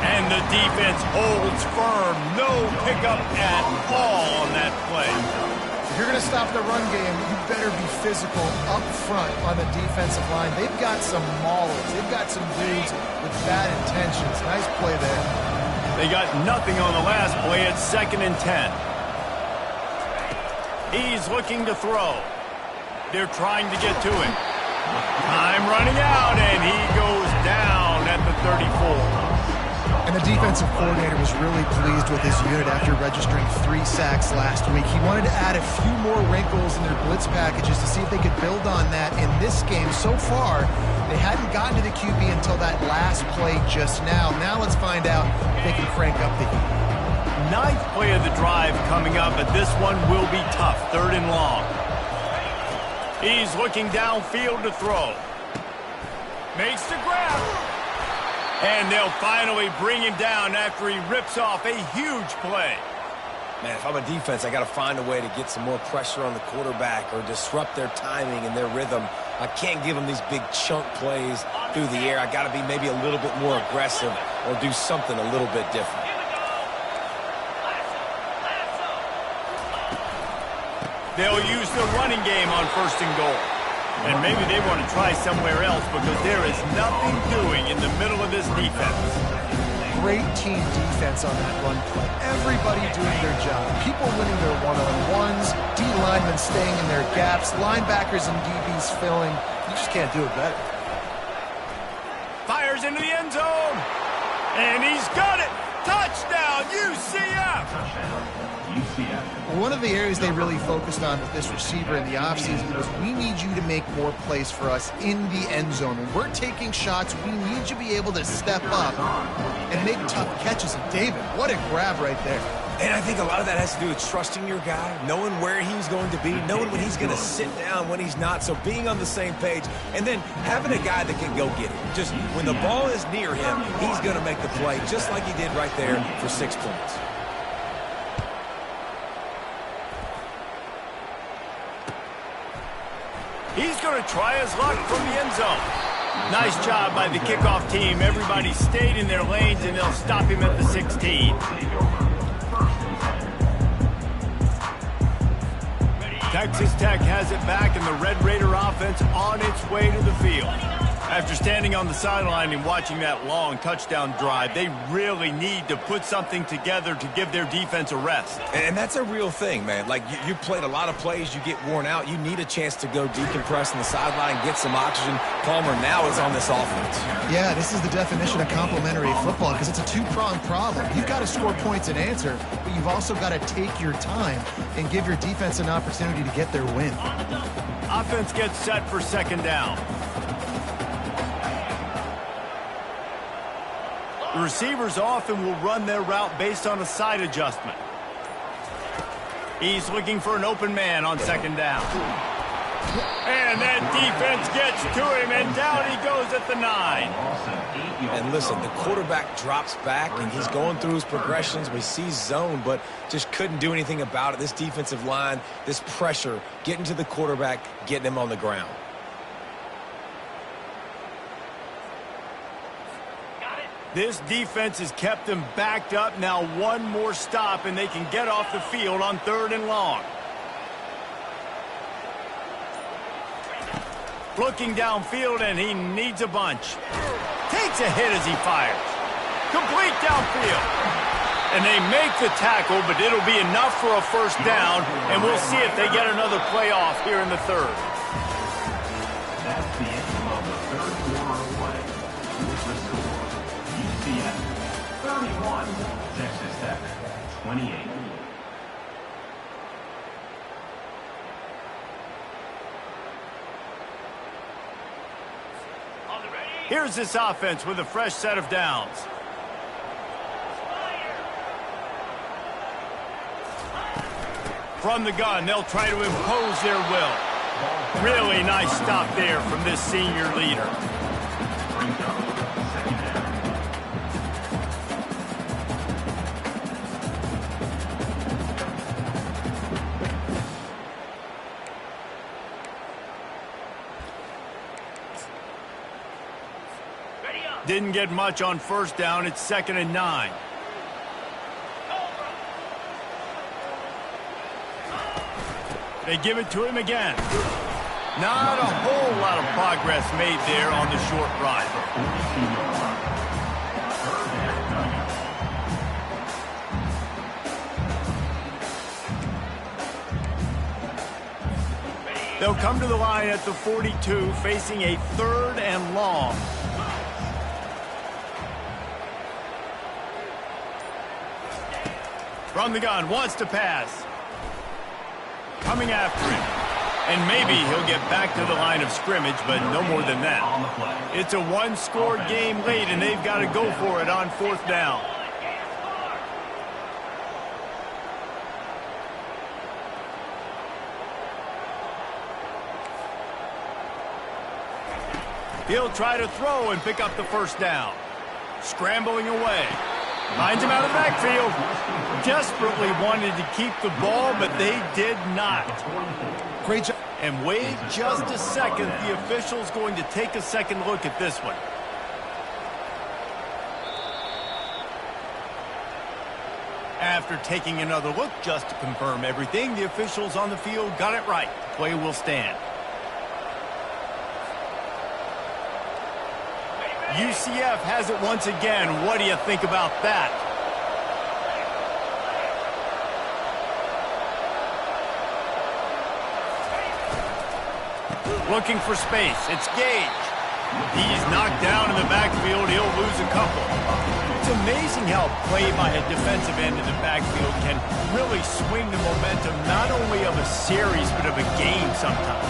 And the defense holds firm. No pickup at all on that play. If you're going to stop the run game, you better be physical up front on the defensive line. They've got some maulers. They've got some dudes with bad intentions. Nice play there. They got nothing on the last play. It's 2nd and 10. He's looking to throw. They're trying to get to him. Time running out, and he goes down at the 34. And the defensive coordinator was really pleased with his unit after registering 3 sacks last week. He wanted to add a few more wrinkles in their blitz packages to see if they could build on that in this game. So far, they hadn't gotten to the QB until that last play just now. Now let's find out if they can crank up the heat. 9th play of the drive coming up, but this one will be tough. 3rd and long. He's looking downfield to throw. Makes the grab. And they'll finally bring him down after he rips off a huge play. Man, if I'm a defense, I got to find a way to get some more pressure on the quarterback or disrupt their timing and their rhythm. I can't give them these big chunk plays through the air. I got to be maybe a little bit more aggressive or do something a little bit different. They'll use the running game on 1st and goal. And maybe they want to try somewhere else because there is nothing doing in the middle of this defense. Great team defense on that run play. Everybody doing their job. People winning their one-on-ones, D linemen staying in their gaps, linebackers and DBs filling. You just can't do it better. Fires into the end zone. And he's got it. Touchdown, UCF! Touchdown, UCF. One of the areas they really focused on with this receiver in the offseason was we need you to make more plays for us in the end zone. When we're taking shots, we need you to be able to step up and make tough catches. And David, what a grab right there. And I think a lot of that has to do with trusting your guy, knowing where he's going to be, knowing when he's going to sit down, when he's not, so being on the same page, and then having a guy that can go get it. Just when the ball is near him, he's going to make the play, just like he did right there for 6 points. He's going to try his luck from the end zone. Nice job by the kickoff team. Everybody stayed in their lanes, and they'll stop him at the 16. Texas Tech has it back, and the Red Raider offense on its way to the field. After standing on the sideline and watching that long touchdown drive, they really need to put something together to give their defense a rest. And that's a real thing, man. Like, you played a lot of plays, you get worn out, you need a chance to go decompress on the sideline, get some oxygen. Palmer now is on this offense. Yeah, this is the definition of complementary football because it's a two-pronged problem. You've got to score points and answer, but you've also got to take your time and give your defense an opportunity to get their win. Offense gets set for second down. The receivers often will run their route based on a side adjustment. He's looking for an open man on second down. And that defense gets to him, and down he goes at the 9. And listen, the quarterback drops back, and he's going through his progressions. We see zone, but just couldn't do anything about it. This defensive line, this pressure, getting to the quarterback, getting him on the ground. This defense has kept them backed up. Now one more stop, and they can get off the field on 3rd and long. Looking downfield, and he needs a bunch. Takes a hit as he fires. Complete downfield. And they make the tackle, but it'll be enough for a first down, and we'll see if they get another play off here in the 3rd. That's the end of the 3rd quarter of play. With the score, UCF 31, Texas Tech 28. Here's this offense with a fresh set of downs. From the gun, they'll try to impose their will. Really nice stop there from this senior leader. Brings up second down. Didn't get much on first down. It's 2nd and 9. They give it to him again. Not a whole lot of progress made there on the short run. They'll come to the line at the 42, facing a 3rd and long. From the gun, wants to pass. Coming after him. And maybe he'll get back to the line of scrimmage, but no more than that. It's a one-score game late, and they've got to go for it on 4th down. He'll try to throw and pick up the first down. Scrambling away. Finds him out of the backfield. Desperately wanted to keep the ball, but they did not. Great job. And wait just a second. The official's going to take a second look at this one. After taking another look just to confirm everything, the officials on the field got it right. Play will stand. UCF has it once again. What do you think about that? Looking for space. It's Gage. He's knocked down in the backfield. He'll lose a couple. It's amazing how play by a defensive end in the backfield can really swing the momentum not only of a series but of a game sometimes.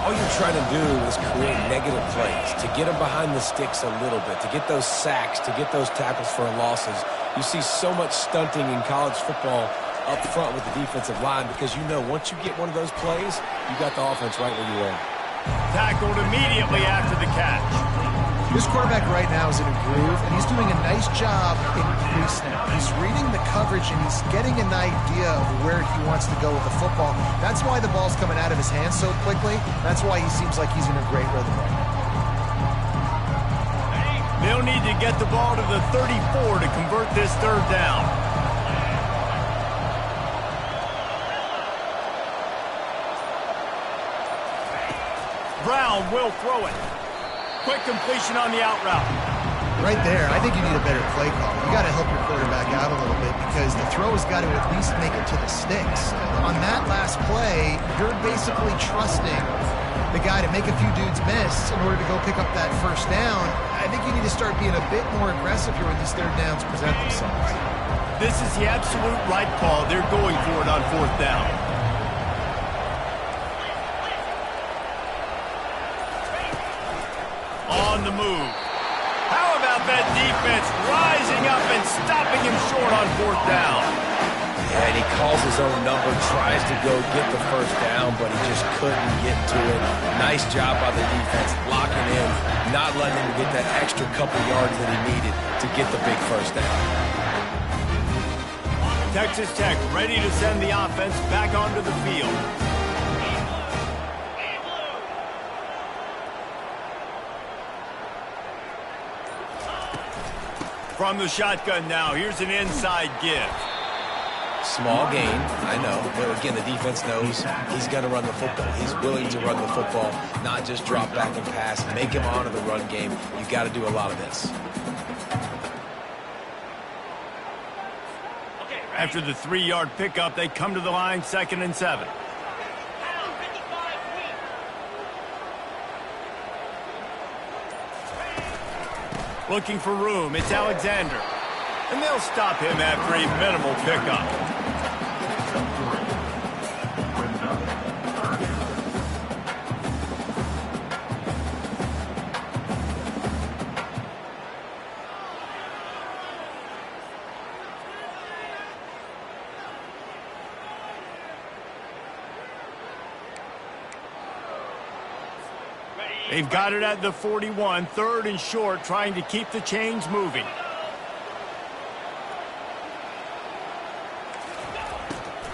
All you're trying to do is create negative plays, to get them behind the sticks a little bit, to get those sacks, to get those tackles for losses. You see so much stunting in college football up front with the defensive line because you know once you get one of those plays, you got the offense right where you want. Tackled immediately after the catch. This quarterback right now is in a groove, and he's doing a nice job in pre-snap. He's reading the coverage, and he's getting an idea of where he wants to go with the football. That's why the ball's coming out of his hands so quickly. That's why he seems like he's in a great rhythm right now. They'll need to get the ball to the 34 to convert this third down. Brown will throw it. Quick completion on the out route. Right there, I think you need a better play call. You got to help your quarterback out a little bit because the throw has got to at least make it to the sticks. On that last play, you're basically trusting the guy to make a few dudes miss in order to go pick up that first down. I think you need to start being a bit more aggressive here when these third downs present themselves. This is the absolute right call. They're going for it on fourth down. On the move. How about that defense rising up and stopping him short on fourth down? Yeah, and he calls his own number, tries to go get the first down, but he just couldn't get to it. Nice job by the defense, locking in, not letting him get that extra couple yards that he needed to get the big first down. Texas Tech ready to send the offense back onto the field. From the shotgun now, here's an inside give. Small gain, I know, but again, the defense knows he's going to run the football. He's willing to run the football, not just drop back and pass, make him honor the run game. You got to do a lot of this. After the 3-yard pickup, they come to the line, 2nd and 7. Looking for room, it's Alexander. And they'll stop him after a minimal pickup. They've got it at the 41, 3rd and short, trying to keep the chains moving.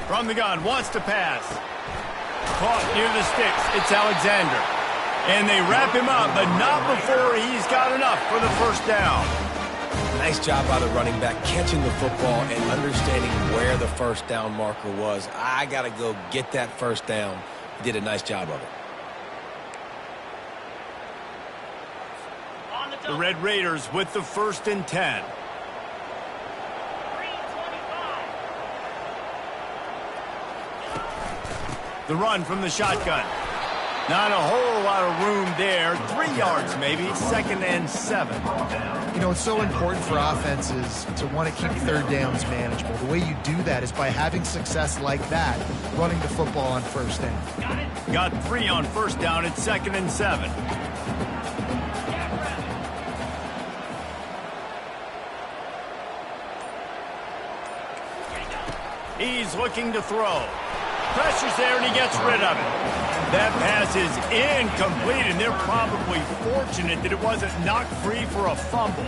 From the gun, wants to pass. Caught near the sticks, it's Alexander. And they wrap him up, but not before he's got enough for the first down. Nice job by the running back, catching the football and understanding where the first down marker was. I got to go get that first down. He did a nice job of it. The Red Raiders with the 1st and 10. The run from the shotgun. Not a whole lot of room there. 3 yards maybe, 2nd and 7. You know, it's so important for offenses to want to keep third downs manageable. The way you do that is by having success like that, running the football on first down. Got 3 on first down at 2nd and 7. He's looking to throw. Pressure's there, and he gets rid of it. That pass is incomplete, and they're probably fortunate that it wasn't knocked free for a fumble.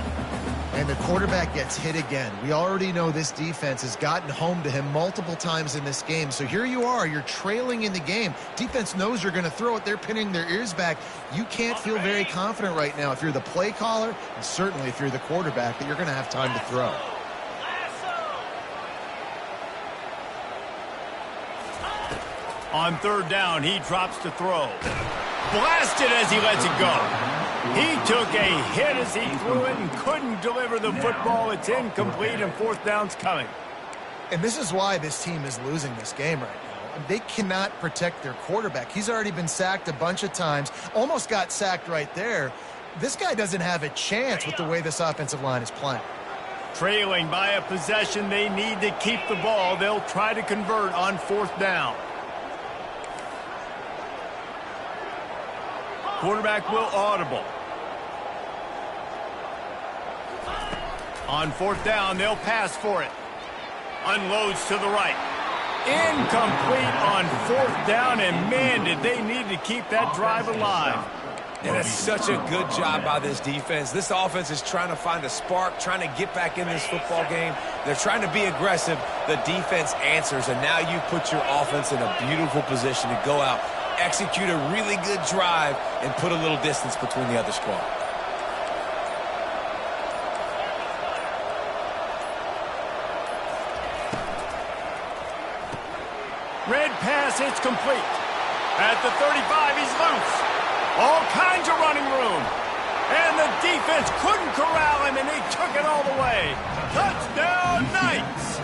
And the quarterback gets hit again. We already know this defense has gotten home to him multiple times in this game. So here you are, you're trailing in the game. Defense knows you're going to throw it. They're pinning their ears back. You can't feel very confident right now if you're the play caller, and certainly if you're the quarterback, that you're going to have time to throw. On 3rd down, he drops to throw. Blasted as he lets it go. He took a hit as he threw it and couldn't deliver the football. It's incomplete, and 4th down's coming. And this is why this team is losing this game right now. They cannot protect their quarterback. He's already been sacked a bunch of times, almost got sacked right there. This guy doesn't have a chance with the way this offensive line is playing. Trailing by a possession, they need to keep the ball. They'll try to convert on 4th down. Quarterback will audible. On 4th down, they'll pass for it. Unloads to the right. Incomplete on 4th down, and man, did they need to keep that drive alive. And it's such a good job by this defense. This offense is trying to find a spark, trying to get back in this football game. They're trying to be aggressive. The defense answers, and now you put your offense in a beautiful position to go out, execute a really good drive, and put a little distance between the other squad. Red pass, it's complete. At the 35, he's loose. All kinds of running room. And the defense couldn't corral him, and he took it all the way. Touchdown, Knights!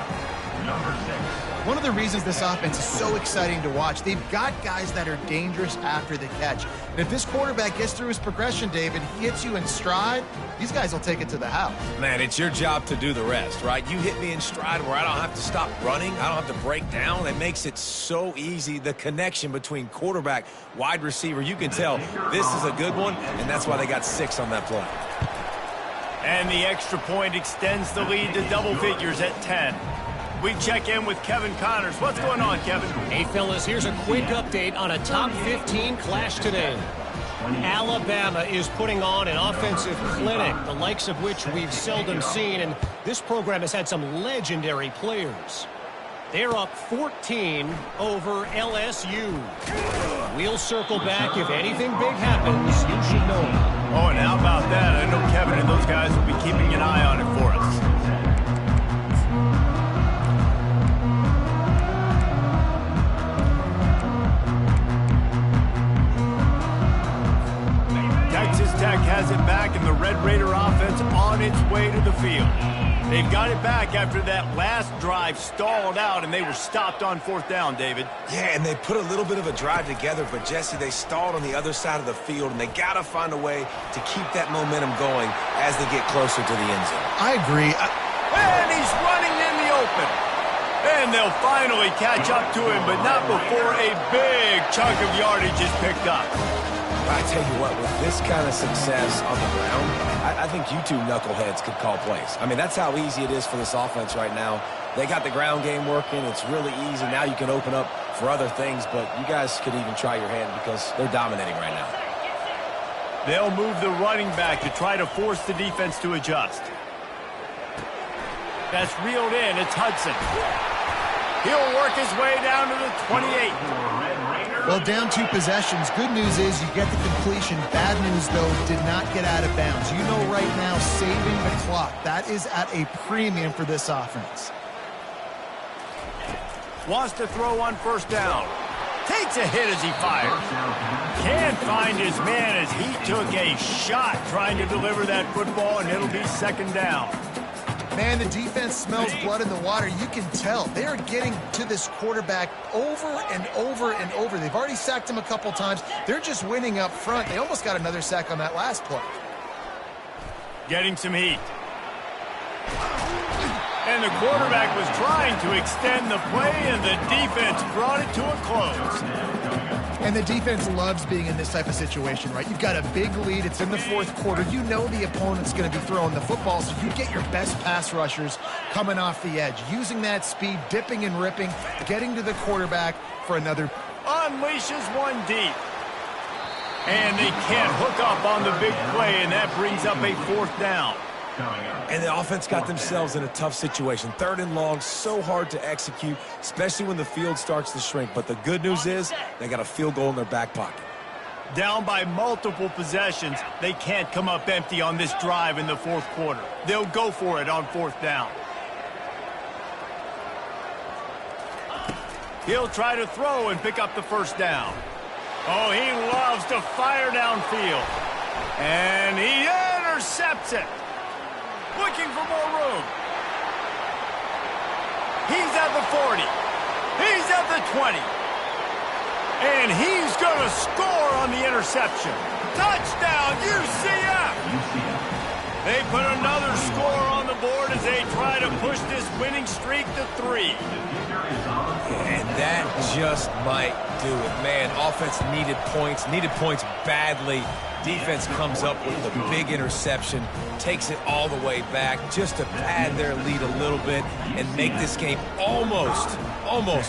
Number 6. One of the reasons this offense is so exciting to watch, they've got guys that are dangerous after the catch. And if this quarterback gets through his progression, David, he hits you in stride, these guys will take it to the house. Man, it's your job to do the rest, right? You hit me in stride where I don't have to stop running. I don't have to break down. It makes it so easy. The connection between quarterback, wide receiver, you can tell this is a good one, and that's why they got 6 on that play. And the extra point extends the lead to double figures at 10. We check in with Kevin Connors. What's going on, Kevin? Hey, fellas, here's a quick update on a top 15 clash today. Alabama is putting on an offensive clinic, the likes of which we've seldom seen, and this program has had some legendary players. They're up 14 over LSU. We'll circle back. If anything big happens, you should know. Oh, and how about that? I know Kevin and those guys will be keeping an eye on it for us. Texas Tech has it back, and the Red Raider offense on its way to the field. They've got it back after that last drive stalled out, and they were stopped on 4th down, David. Yeah, and they put a little bit of a drive together, but, Jesse, they stalled on the other side of the field, and they got to find a way to keep that momentum going as they get closer to the end zone. I agree. And he's running in the open. And they'll finally catch up to him, but not before a big chunk of yardage is picked up. I tell you what, with this kind of success on the ground, I think you two knuckleheads could call plays. I mean, that's how easy it is for this offense right now. They got the ground game working. It's really easy. Now you can open up for other things, but you guys could even try your hand because they're dominating right now. They'll move the running back to try to force the defense to adjust. That's reeled in. It's Hudson. He'll work his way down to the 28. Well, down 2 possessions. Good news is you get the completion. Bad news, though, did not get out of bounds. You know right now, saving the clock. That is at a premium for this offense. Wants to throw on 1st down. Takes a hit as he fires. Can't find his man as he took a shot trying to deliver that football, and it'll be 2nd down. Man, the defense smells blood in the water. You can tell. They are getting to this quarterback over and over and over. They've already sacked him a couple times. They're just winning up front. They almost got another sack on that last play. Getting some heat. And the quarterback was trying to extend the play, and the defense brought it to a close. And the defense loves being in this type of situation, right? You've got a big lead. It's in the 4th quarter. You know the opponent's going to be throwing the football, so you get your best pass rushers coming off the edge, using that speed, dipping and ripping, getting to the quarterback for another. Unleashes one deep. And they can't hook up on the big play, and that brings up a 4th down. And the offense got themselves in a tough situation. 3rd and long, so hard to execute, especially when the field starts to shrink. But the good news is they got a field goal in their back pocket. Down by multiple possessions, they can't come up empty on this drive in the 4th quarter. They'll go for it on 4th down. He'll try to throw and pick up the 1st down. Oh, he loves to fire downfield. And he intercepts it. Looking for more room. He's at the 40. He's at the 20. And he's going to score on the interception. Touchdown, UCF! They put another score on the board as they they try to push this winning streak to 3. And that just might do it. Man, offense needed points badly. Defense comes up with the big interception, takes it all the way back just to pad their lead a little bit and make this game almost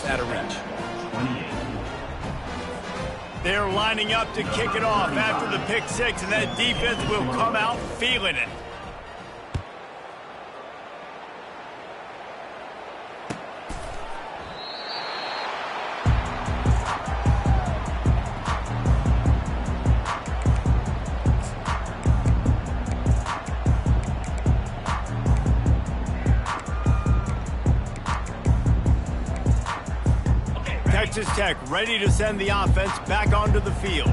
out of reach. They're lining up to kick it off after the pick 6, and that defense will come out feeling it. Texas Tech ready to send the offense back onto the field.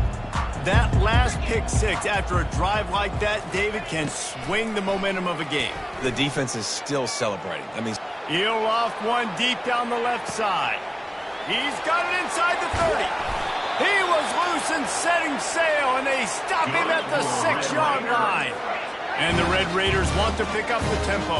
That last pick 6 after a drive like that, David, can swing the momentum of a game. The defense is still celebrating. I mean, He'll off one deep down the left side. He's got it inside the 30. He was loose and setting sail, and they stop him at the 6-yard line. And the Red Raiders want to pick up the tempo.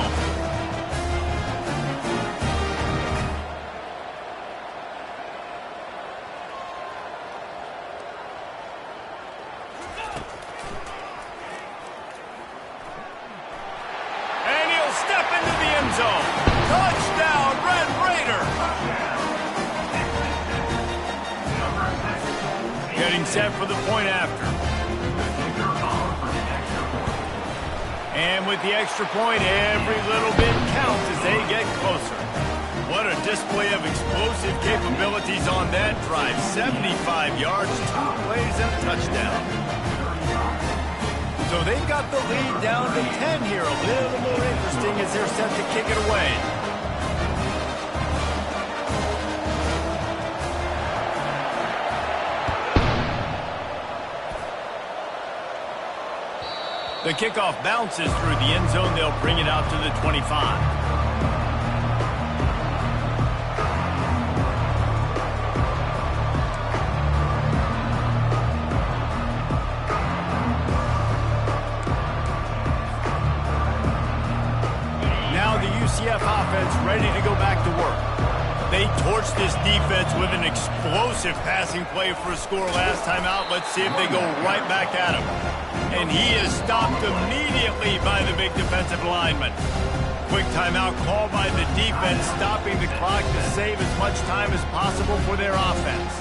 Touchdown, Red Raider! Getting set for the point after. And with the extra point, every little bit counts as they get closer. What a display of explosive capabilities on that drive. 75 yards, 2 plays, and a touchdown. So they've got the lead down to 10 here. A little more interesting as they're set to kick it away. The kickoff bounces through the end zone. They'll bring it out to the 25. UCF offense ready to go back to work. They torched this defense with an explosive passing play for a score last time out. Let's see if they go right back at him. And he is stopped immediately by the big defensive lineman. Quick timeout called by the defense, stopping the clock to save as much time as possible for their offense.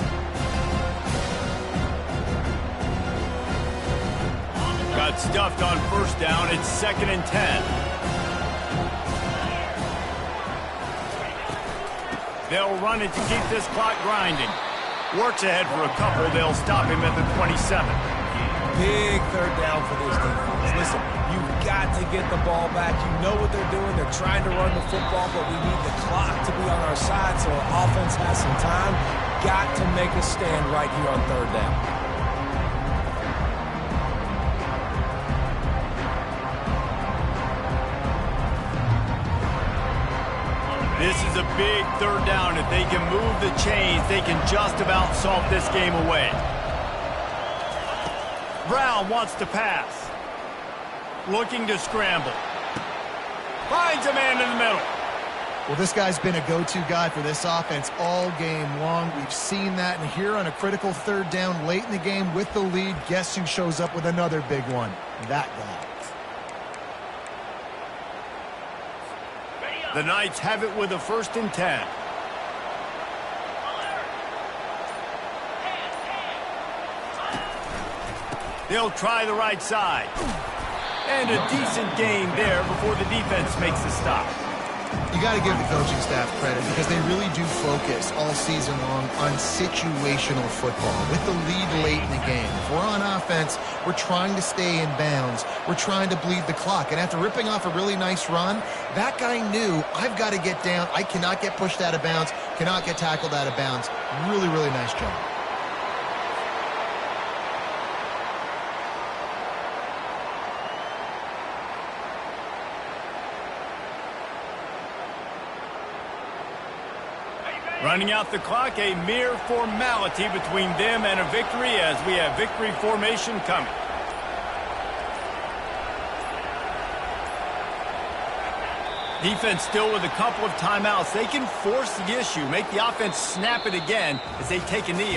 Got stuffed on first down. It's 2nd and 10. They'll run it to keep this clock grinding. Works ahead for a couple. They'll stop him at the 27. Big 3rd down for this defense. Listen, you've got to get the ball back. You know what they're doing. They're trying to run the football, but we need the clock to be on our side so our offense has some time. Got to make a stand right here on 3rd down. This is a big 3rd down. If they can move the chains, they can just about solve this game away. Brown wants to pass. Looking to scramble. Finds a man in the middle. Well, this guy's been a go-to guy for this offense all game long. We've seen that, and here on a critical 3rd down late in the game with the lead, guess who shows up with another big one? That guy. The Knights have it with a 1st and 10. They'll try the right side. And a decent gain there before the defense makes the stop. You got to give the coaching staff credit because they really do focus all season long on situational football with the lead late in the game. If we're on offense, we're trying to stay in bounds. We're trying to bleed the clock. And after ripping off a really nice run, that guy knew, I've got to get down. I cannot get pushed out of bounds, cannot get tackled out of bounds. Really, really nice job. Running out the clock, a mere formality between them and a victory as we have victory formation coming. Defense still with a couple of timeouts. They can force the issue, make the offense snap it again as they take a knee.